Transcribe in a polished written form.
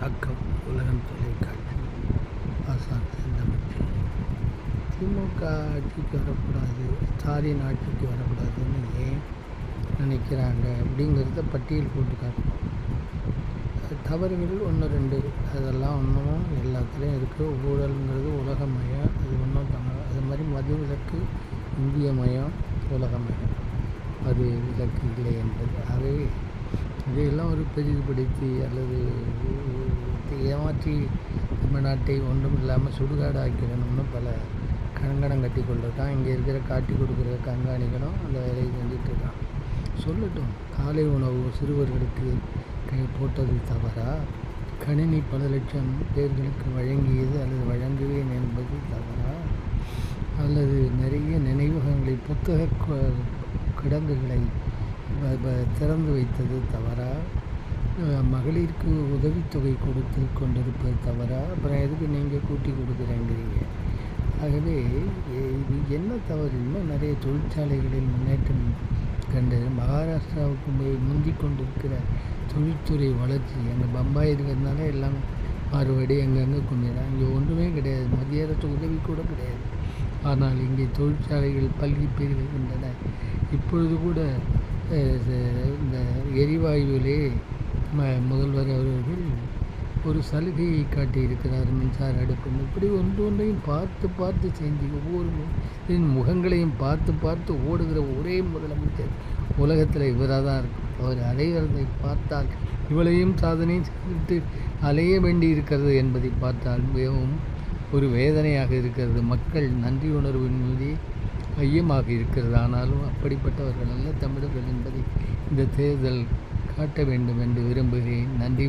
வணக்கம். உலகம் தொலைக்காட்சி ஆசான் செந்தமிழ்ச்சி. திமுக ஆட்சிக்கு வரக்கூடாது, ஸ்டாலின் ஆட்சிக்கு வரக்கூடாதுன்னு ஏன் நினைக்கிறாங்க அப்படிங்கிறத பட்டியல் போட்டு காட்டணும். தவறுகள் ஒன்று ரெண்டு, அதெல்லாம் ஒன்றும் எல்லாத்துலேயும் இருக்குது. ஊழல்ங்கிறது உலகமயம், அது ஒன்றும் தமிழ். அது மாதிரி மது விலக்கு இந்தியமயம், உலகமயம், அது விலக்கு இல்லை என்பது. ஆகவே இதையெல்லாம் ஒரு பெரிதுபடுத்தி அல்லது ஏமாற்றி தமிழ்நாட்டை ஒன்றும் இல்லாமல் சுடுகாடு ஆக்கிடணும்னு பல கங்கணம் கட்டி கொண்டிருக்கான். இங்கே இருக்கிற காட்டி கொடுக்குற கண்காணிகளும் அந்த வேலையை செஞ்சிட்ருக்கான். சொல்லட்டும், காலை உணவு சிறுவர்களுக்கு போட்டது தவறா? கணினி பல லட்சம் பேர்களுக்கு வழங்கியது அல்லது வழங்குவேன் என்பது தவறா? அல்லது நிறைய நினைவகங்களை, புத்தக கிடங்குகளை திறந்து வைத்தது தவறா? மகளிருக்கு உதவித்தொகை கொடுத்து கொண்டிருப்பது தவறா? அப்புறம் எதுக்கு நீங்கள் கூட்டி கொடுக்குறேங்கிறீங்க? ஆகவே இது என்ன தவறு? இன்னும் நிறைய தொழிற்சாலைகளில் முன்னேற்றம் கண்டு மகாராஷ்டிராவுக்கு முந்தி கொண்டிருக்கிற தொழில்துறை வளர்ச்சி. அங்கே பம்பாய் இருக்கிறதுனால எல்லாம் மாறுபடி அங்கங்கே கும்பிடலாம். இங்கே ஒன்றுமே கிடையாது, மத்திய அரசு உதவி கூட கிடையாது. ஆனால் இங்கே தொழிற்சாலைகள் பல்கி பெருகின்றன. இப்பொழுது கூட இந்த எரிவாயுவிலே முதல்வர் அவர்கள் ஒரு சலுகையை காட்டியிருக்கிறார், மின்சார அடுப்புன்னு. இப்படி ஒன்றையும் பார்த்து பார்த்து செஞ்சு ஒவ்வொரு முகங்களையும் பார்த்து பார்த்து ஓடுகிற ஒரே முதலமைச்சர் உலகத்தில் இவராக தான் இருக்கும். அவர் அலைவதை பார்த்தால் இவளையும் சாதனை செய்துவிட்டு அலைய வேண்டி இருக்கிறது என்பதை பார்த்தால் மிகவும் ஒரு வேதனையாக இருக்கிறது. மக்கள் நன்றி உணர்வின் மீது ஐயமாக இருக்கிறது. ஆனாலும் அப்படிப்பட்டவர்கள் அல்ல தமிழர்கள் என்பதை இந்த தேர்தல் காட்ட வேண்டும் என்று விரும்புகிறேன். நன்றி.